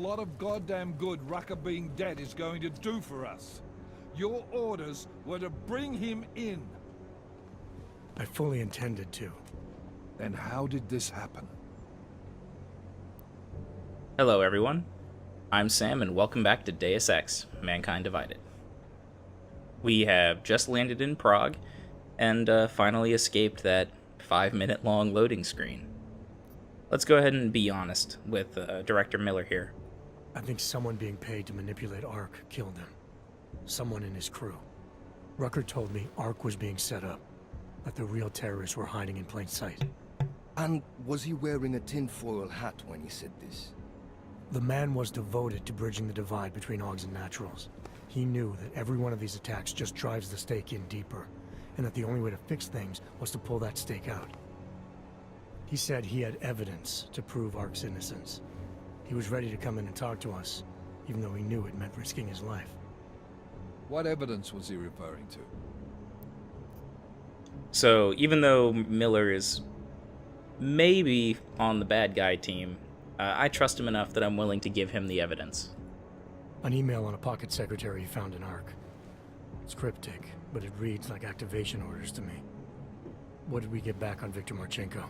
lot of goddamn good Rucker being dead is going to do for us. Your orders were to bring him in. I fully intended to. Then how did this happen? Hello everyone, I'm Sam and welcome back to Deus Ex, Mankind Divided. We have just landed in Prague and finally escaped that 5-minute long loading screen. Let's go ahead and be honest with Director Miller here. I think someone being paid to manipulate Ark killed him. Someone in his crew. Rucker told me Ark was being set up, that the real terrorists were hiding in plain sight. And was he wearing a tinfoil hat when he said this? The man was devoted to bridging the divide between Augs and Naturals. He knew that every one of these attacks just drives the stake in deeper, and that the only way to fix things was to pull that stake out. He said he had evidence to prove Ark's innocence. He was ready to come in and talk to us, even though he knew it meant risking his life. What evidence was he referring to? So, even though Miller is maybe on the bad guy team, I trust him enough that I'm willing to give him the evidence. An email on a pocket secretary he found in Ark. It's cryptic, but it reads like activation orders to me. What did we get back on Viktor Marchenko?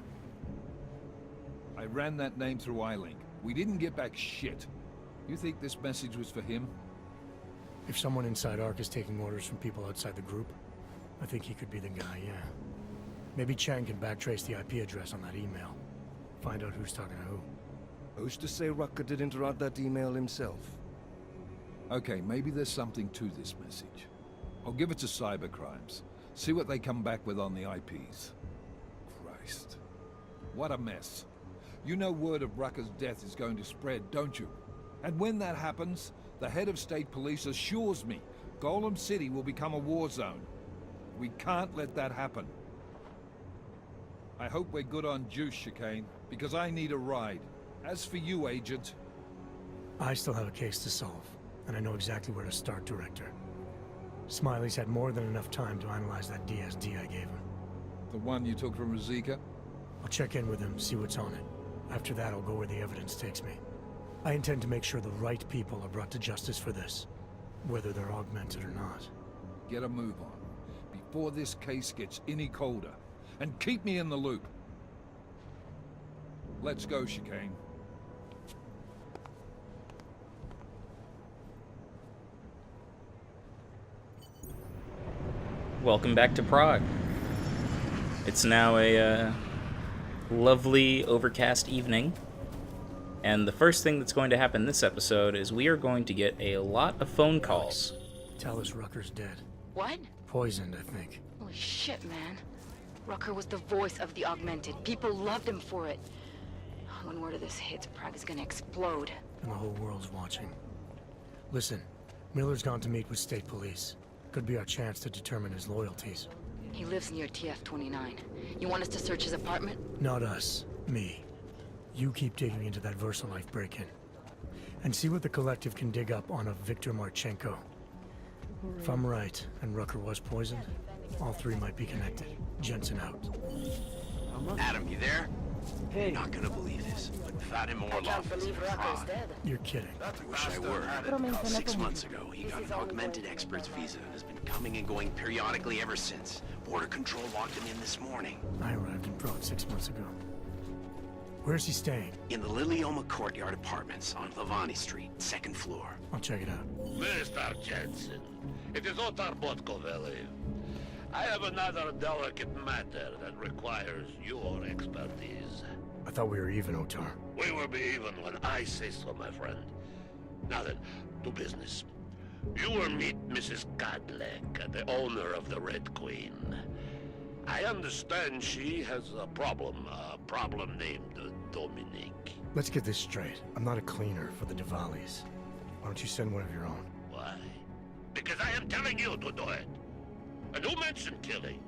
I ran that name through iLink. We didn't get back shit. You think this message was for him? If someone inside Ark is taking orders from people outside the group, I think he could be the guy, yeah. Maybe Chang can backtrace the IP address on that email. Find out who's talking to who. Who's to say Rucker didn't write that email himself? Okay, maybe there's something to this message. I'll give it to cybercrimes. See what they come back with on the IPs. Christ. What a mess. You know word of Rucker's death is going to spread, don't you? And when that happens, the head of state police assures me Golem City will become a war zone. We can't let that happen. I hope we're good on juice, Chicane, because I need a ride. As for you, Agent... I still have a case to solve, and I know exactly where to start, Director. Smiley's had more than enough time to analyze that DSD I gave him. The one you took from Ruzika? I'll check in with him, see what's on it. After that, I'll go where the evidence takes me. I intend to make sure the right people are brought to justice for this, whether they're augmented or not. Get a move on, before this case gets any colder. And keep me in the loop. Let's go, Chicane. Welcome back to Prague. It's now a lovely overcast evening, and the first thing that's going to happen this episode is we are going to get a lot of phone calls. Tell us Rucker's dead. What? Poisoned, I think. Holy shit, man. Rucker was the voice of the augmented. People loved him for it. When word of this hits, Prague is gonna explode. And the whole world's watching. Listen, Miller's gone to meet with state police. Could be our chance to determine his loyalties. He lives near TF-29. You want us to search his apartment? Not us. Me. You keep digging into that VersaLife break-in. And see what the Collective can dig up on a Viktor Marchenko. If I'm right, and Rucker was poisoned, all three might be connected. Jensen out. Adam, you there? Hey. You're not gonna believe this, but without him or Loftus in Prague. You're kidding. Wish I were. 6 months ago, he got an augmented expert's visa and has been coming and going periodically ever since. Border control locked him in this morning. I arrived in Prague 6 months ago. Where's he staying? In the Lilioma Courtyard Apartments on Lavani Street, 2nd floor. I'll check it out. Mr. Jensen, it is Otar Botkoveli. I have another delicate matter that requires your expertise. I thought we were even, Otar. We will be even when I say so, my friend. Now then, to business. You will meet Mrs. Kadlec, the owner of the Red Queen. I understand she has a problem named Dominique. Let's get this straight. I'm not a cleaner for the Diwalis. Why don't you send one of your own? Why? Because I am telling you to do it. And who mentioned killing?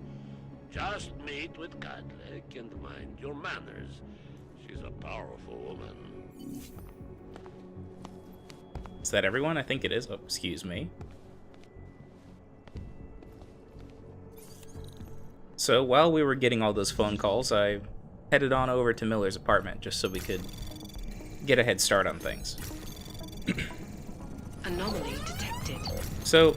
Just meet with Kadlec and mind your manners. She's a powerful woman. Is that everyone? I think it is. Oh, excuse me. So while we were getting all those phone calls, I headed on over to Miller's apartment just so we could get a head start on things. Anomaly detected. So,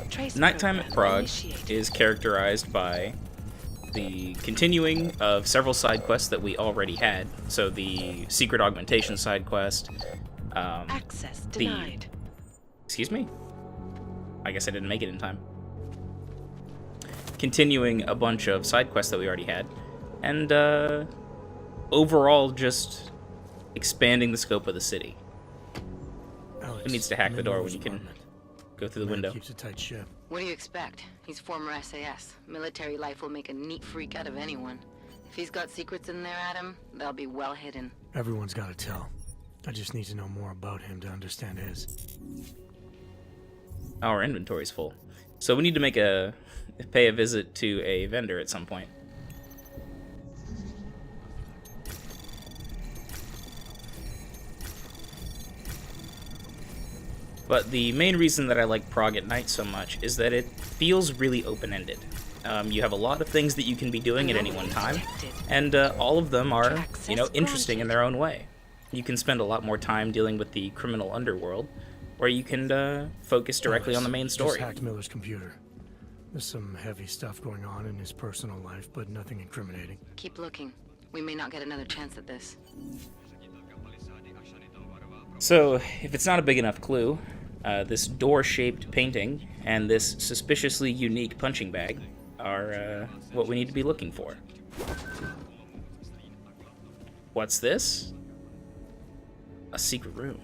Trace Nighttime at program Prague initiated. is characterized by the continuing of several side quests that we already had. So the secret augmentation side quest. Access denied. Excuse me? I guess I didn't make it in time. Continuing a bunch of side quests that we already had. And overall just expanding the scope of the city. Alex, Who needs to hack I'm the in door Miller's when you can apartment. go through the Man window? keeps a tight ship. What do you expect? He's former SAS. Military life will make a neat freak out of anyone. If he's got secrets in there, Adam, they'll be well hidden. Everyone's got to tell. I just need to know more about him to understand his. Our inventory's full. So we need to pay a visit to a vendor at some point. But the main reason that I like Prague at night so much is that it feels really open-ended. You have a lot of things that you can be doing at any one time, and all of them are, interesting in their own way. You can spend a lot more time dealing with the criminal underworld, or you can focus directly on the main story. Just hacked Miller's computer. There's some heavy stuff going on in his personal life, but nothing incriminating. Keep looking. We may not get another chance at this. So, if it's not a big enough clue, this door-shaped painting and this suspiciously unique punching bag are what we need to be looking for. What's this? A secret room.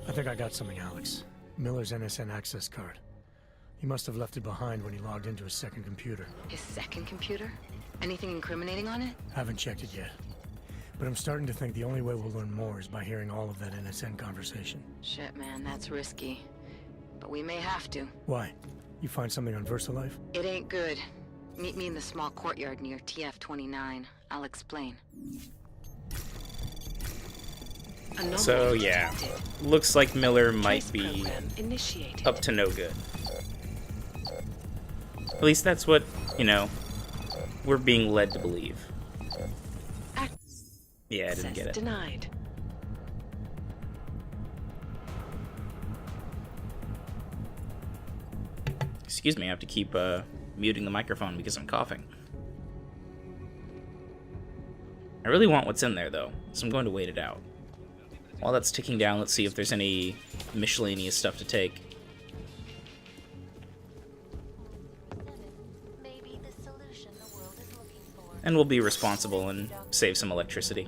I think I got something, Alex. Miller's NSN access card. He must have left it behind when he logged into his second computer. His second computer? Anything incriminating on it? Haven't checked it yet. But I'm starting to think the only way we'll learn more is by hearing all of that NSN conversation. Shit, man, that's risky. But we may have to. Why? You find something on VersaLife? It ain't good. Meet me in the small courtyard near TF-29. I'll explain. So, yeah. Looks like Miller might be up to no good. At least that's what, we're being led to believe. Yeah, I didn't get it. Denied. Excuse me, I have to keep muting the microphone because I'm coughing. I really want what's in there, though, so I'm going to wait it out. While that's ticking down, let's see if there's any miscellaneous stuff to take. And we'll be responsible and save some electricity.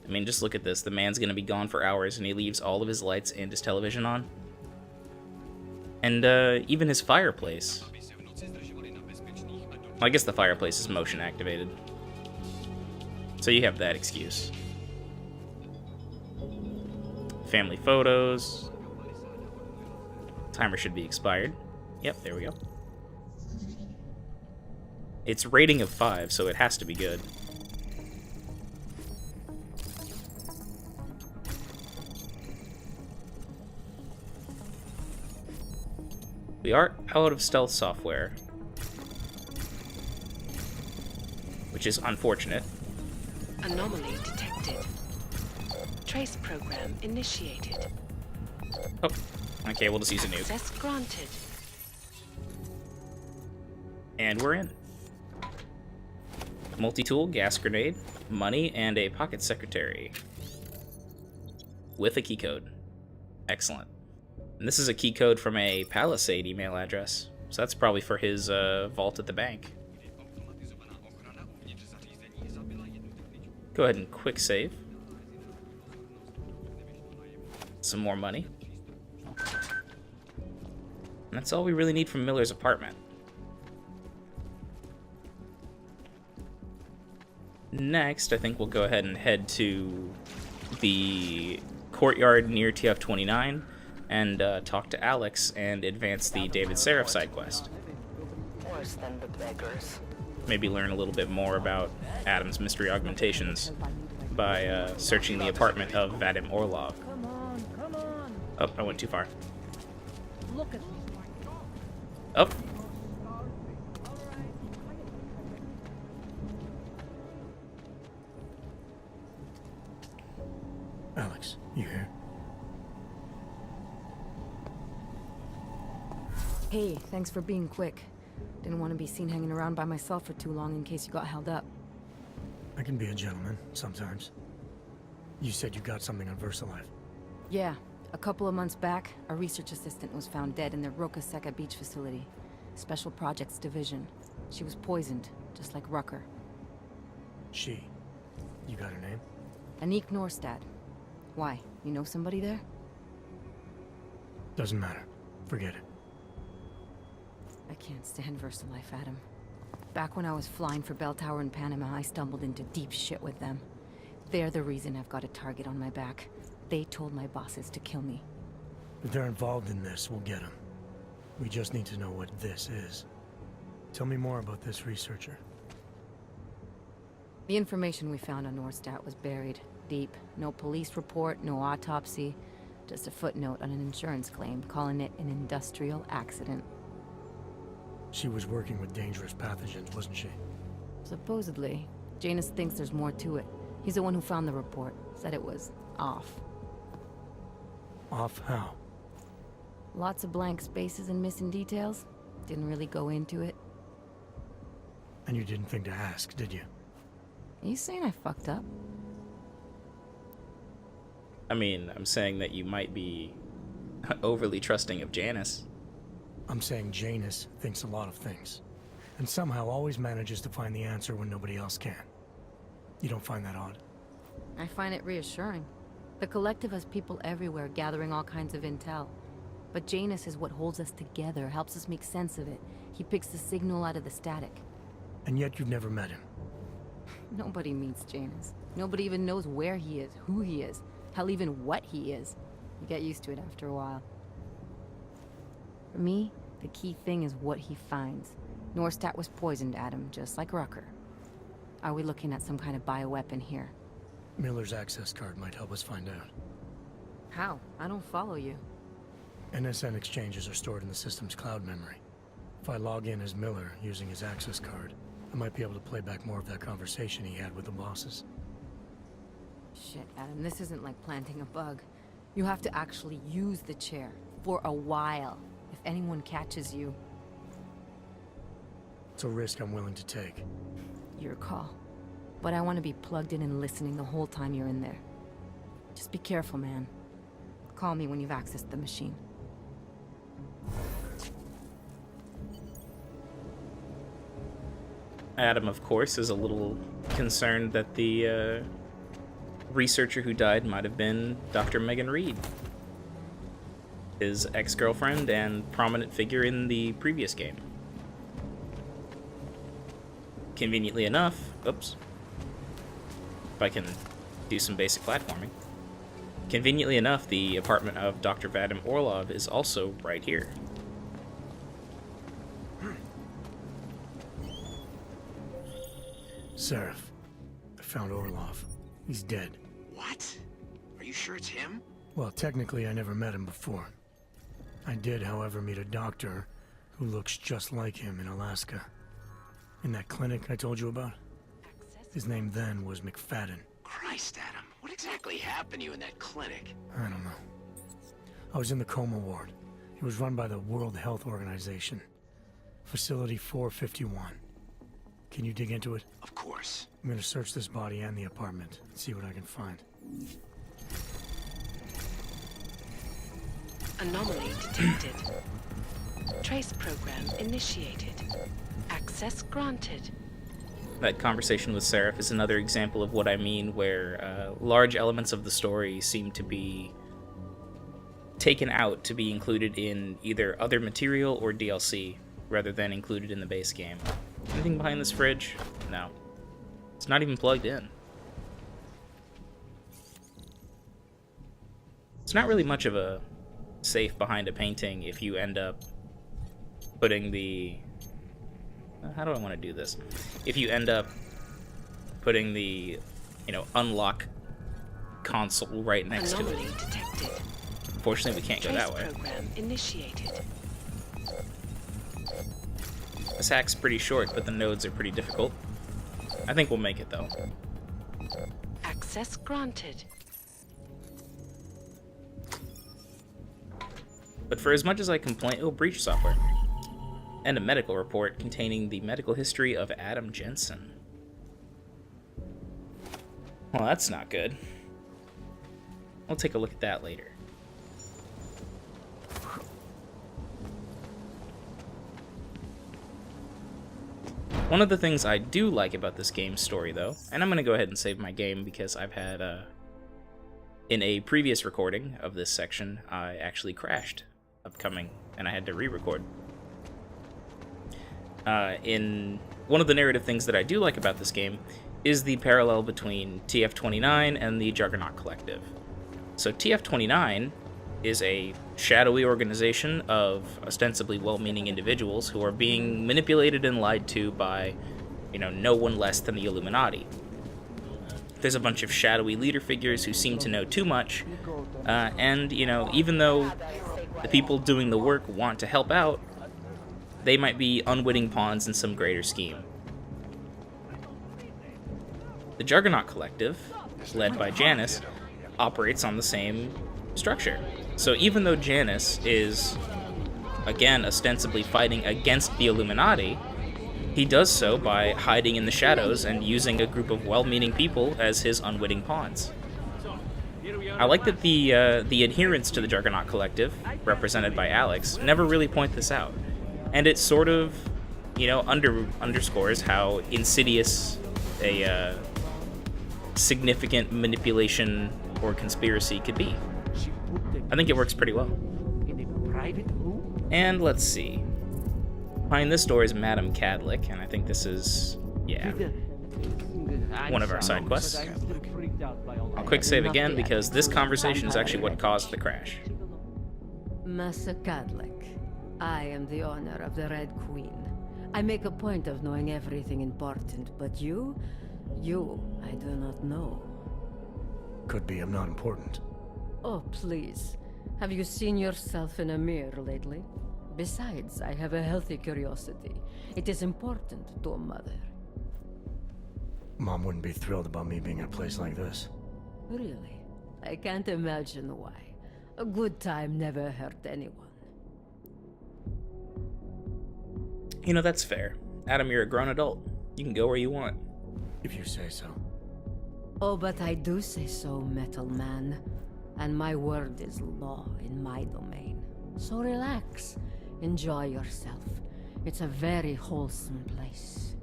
I mean, just look at this. The man's gonna be gone for hours and he leaves all of his lights and his television on. And even his fireplace. Well, I guess the fireplace is motion activated. So you have that excuse. Family photos. Timer should be expired. Yep, there we go. It's rating of 5, so it has to be good. We are out of stealth software, which is unfortunate. Anomaly detected. Trace program initiated. Oh, okay, we'll just use a nuke. Access granted. And we're in. Multi-tool, gas grenade, money, and a pocket secretary. With a key code. Excellent. And this is a key code from a Palisade email address. So that's probably for his vault at the bank. Go ahead and quick save. Some more money. And that's all we really need from Miller's apartment. Next, I think we'll go ahead and head to the courtyard near TF-29 and talk to Alex and advance the David Seraph side quest. Worse than the beggars. Maybe learn a little bit more about Adam's mystery augmentations by searching the apartment of Vadim Orlov. Oh, I went too far. Up. Alex, you here? Hey, thanks for being quick. Didn't want to be seen hanging around by myself for too long in case you got held up. I can be a gentleman, sometimes. You said you got something on VersaLife. Yeah, a couple of months back, a research assistant was found dead in the Roca Seca beach facility. Special Projects Division. She was poisoned, just like Rucker. She. You got her name? Anik Norstad. Why? You know somebody there? Doesn't matter. Forget it. I can't stand VersaLife, Adam. Back when I was flying for Bell Tower in Panama, I stumbled into deep shit with them. They're the reason I've got a target on my back. They told my bosses to kill me. If they're involved in this, we'll get them. We just need to know what this is. Tell me more about this researcher. The information we found on Norstad was buried deep. No police report, no autopsy. Just a footnote on an insurance claim, calling it an industrial accident. She was working with dangerous pathogens, wasn't she? Supposedly. Janus thinks there's more to it. He's the one who found the report. Said it was off. Off how? Lots of blank spaces and missing details. Didn't really go into it. And you didn't think to ask, did you? Are you saying I fucked up? I mean, I'm saying that you might be overly trusting of Janus. I'm saying Janus thinks a lot of things. And somehow always manages to find the answer when nobody else can. You don't find that odd? I find it reassuring. The Collective has people everywhere gathering all kinds of intel. But Janus is what holds us together, helps us make sense of it. He picks the signal out of the static. And yet you've never met him. Nobody meets Janus. Nobody even knows where he is, who he is, hell, even what he is. You get used to it after a while. For me, the key thing is what he finds. Norstad was poisoned, Adam, just like Rucker. Are we looking at some kind of bioweapon here? Miller's access card might help us find out. How? I don't follow you. NSN exchanges are stored in the system's cloud memory. If I log in as Miller using his access card, I might be able to play back more of that conversation he had with the bosses. Shit, Adam, this isn't like planting a bug. You have to actually use the chair. For a while. If anyone catches you. It's a risk I'm willing to take. Your call. But I want to be plugged in and listening the whole time you're in there. Just be careful, man. Call me when you've accessed the machine. Adam, of course, is a little concerned that the researcher who died might have been Dr. Megan Reed, his ex-girlfriend and prominent figure in the previous game. Conveniently enough, oops, if I can do some basic platforming. Conveniently enough, the apartment of Dr. Vadim Orlov is also right here. Seraph, I found Orlov. He's dead. What? Are you sure it's him? Well, technically I never met him before. I did, however, meet a doctor who looks just like him in Alaska. In that clinic I told you about? His name then was McFadden. Christ, Adam. What exactly happened to you in that clinic? I don't know. I was in the coma ward. It was run by the World Health Organization. Facility 451. Can you dig into it? Of course. I'm gonna search this body and the apartment and see what I can find. Anomaly detected. Trace program initiated. Access granted. That conversation with Seraph is another example of what I mean, where large elements of the story seem to be taken out to be included in either other material or DLC, rather than included in the base game. Anything behind this fridge? No. It's not even plugged in. It's not really much of a safe behind a painting if you end up putting the... How do I want to do this? If you end up putting the, unlock console right next Anomaly to it. Detected. Unfortunately, we can't go that way. Program initiated. This hack's pretty short, but the nodes are pretty difficult. I think we'll make it, though. Access granted. but for as much as I complain, oh, breach software. And a medical report containing the medical history of Adam Jensen. Well, that's not good. I'll take a look at that later. One of the things I do like about this game's story, though, and I'm going to go ahead and save my game because I've had, in a previous recording of this section, I actually crashed upcoming, and I had to re-record. In one of the narrative things that I do like about this game is the parallel between TF-29 and the Juggernaut Collective. So TF-29 is a shadowy organization of ostensibly well-meaning individuals who are being manipulated and lied to by, no one less than the Illuminati. There's a bunch of shadowy leader figures who seem to know too much, and, even though the people doing the work want to help out, they might be unwitting pawns in some greater scheme. The Juggernaut Collective, led by Janice, operates on the same structure. So even though Janice is, again, ostensibly fighting against the Illuminati, he does so by hiding in the shadows and using a group of well-meaning people as his unwitting pawns. I like that the adherents to the Juggernaut Collective, represented by Alex, never really point this out. And it sort of, underscores how insidious a significant manipulation or conspiracy could be. I think it works pretty well. And let's see. Behind this door is Madame Cadlick, and I think this is, one of our side quests. I'll quick save again because this conversation is actually what caused the crash. Master Cadlick, I am the owner of the Red Queen. I make a point of knowing everything important, but you, I do not know. Could be I'm not important. Oh, please. Have you seen yourself in a mirror lately? Besides, I have a healthy curiosity. It is important to a mother. Mom wouldn't be thrilled about me being in a place like this. Really? I can't imagine why. A good time never hurt anyone. That's fair. Adam, you're a grown adult. You can go where you want. If you say so. Oh, but I do say so, Metal Man. And my word is law in my domain. So relax. Enjoy yourself. It's a very wholesome place.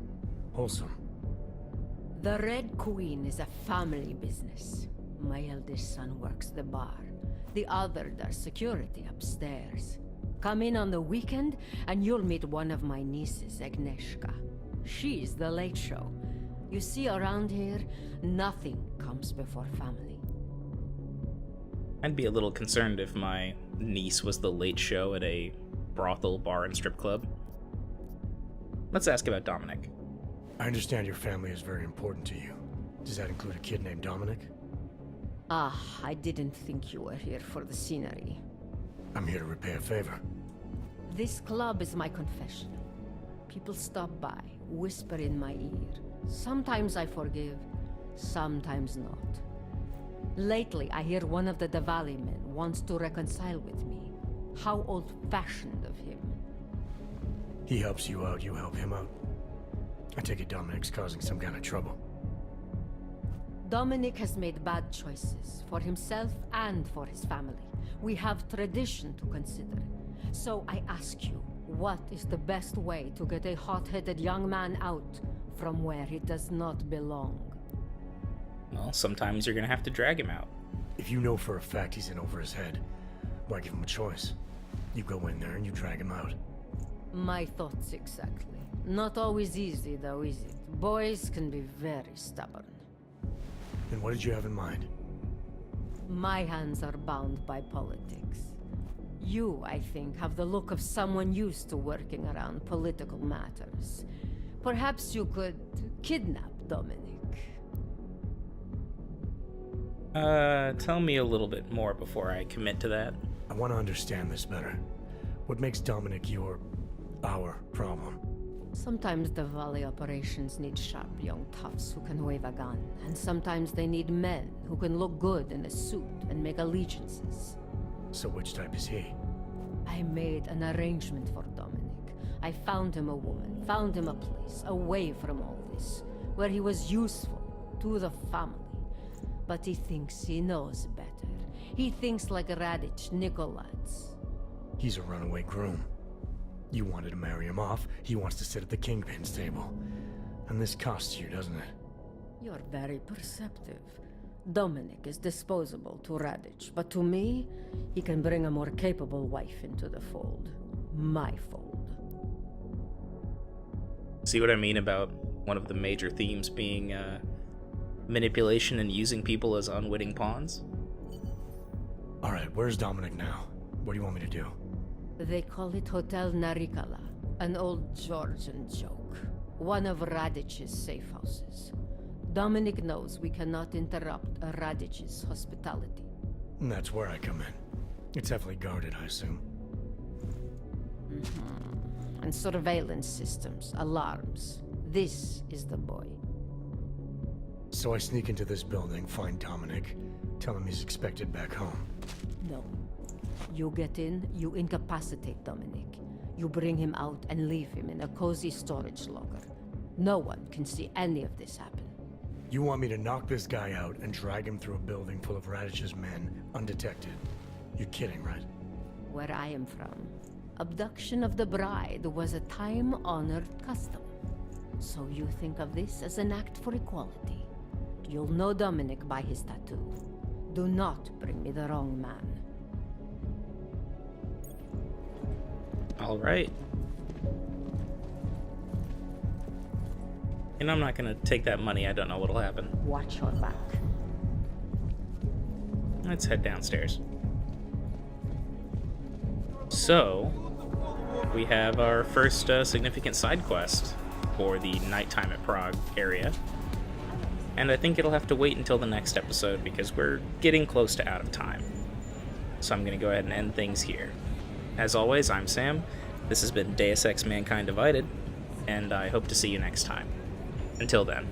Wholesome? The Red Queen is a family business. My eldest son works the bar. The other does security upstairs. Come in on the weekend, and you'll meet one of my nieces, Agnieszka. She's the late show. You see, around here, nothing comes before family. I'd be a little concerned if my niece was the late show at a brothel, bar, and strip club. Let's ask about Dominic. I understand your family is very important to you. Does that include a kid named Dominic? Ah, I didn't think you were here for the scenery. I'm here to repay a favor. This club is my confessional. People stop by, whisper in my ear. Sometimes I forgive, sometimes not. Lately, I hear one of the Diwali men wants to reconcile with me. How old-fashioned of him. He helps you out, you help him out. I take it Dominic's causing some kind of trouble. Dominic has made bad choices, for himself and for his family. We have tradition to consider. So I ask you, what is the best way to get a hot-headed young man out from where he does not belong? Well, sometimes you're gonna have to drag him out. If you know for a fact he's in over his head, why give him a choice? You go in there and you drag him out. My thoughts exactly. Not always easy, though, is it? Boys can be very stubborn. Then what did you have in mind? My hands are bound by politics. You, I think, have the look of someone used to working around political matters. Perhaps you could kidnap Dominic. Tell me a little bit more before I commit to that. I want to understand this better. What makes Dominic our problem? Sometimes the Valley operations need sharp young toughs who can wave a gun, and sometimes they need men who can look good in a suit and make allegiances. So which type is he? I made an arrangement for Dominic. I found him a woman, found him a place, away from all this, where he was useful to the family. But he thinks he knows better. He thinks like Radich Nikolats. He's a runaway groom. You wanted to marry him off, he wants to sit at the Kingpin's table. And this costs you, doesn't it? You're very perceptive. Dominic is disposable to Radich, but to me, he can bring a more capable wife into the fold. My fold. See what I mean about one of the major themes being manipulation and using people as unwitting pawns? Alright, where's Dominic now? What do you want me to do? They call it Hotel Narikala, an old Georgian joke. One of Radich's safe houses. Dominic knows we cannot interrupt Radich's hospitality. And that's where I come in. It's heavily guarded, I assume. And surveillance systems, alarms. This is the boy. So I sneak into this building, find Dominic, tell him he's expected back home. No. You get in, you incapacitate Dominic. You bring him out and leave him in a cozy storage locker. No one can see any of this happen. You want me to knock this guy out and drag him through a building full of Radich's men, undetected? You're kidding, right? Where I am from, abduction of the bride was a time-honored custom. So you think of this as an act for equality. You'll know Dominic by his tattoo. Do not bring me the wrong man. All right. And I'm not gonna take that money. I don't know what'll happen. Watch your back. Let's head downstairs. So, we have our first significant side quest for the Nighttime at Prague area. And I think it'll have to wait until the next episode because we're getting close to out of time. So I'm going to go ahead and end things here. As always, I'm Sam. This has been Deus Ex Mankind Divided, and I hope to see you next time. Until then.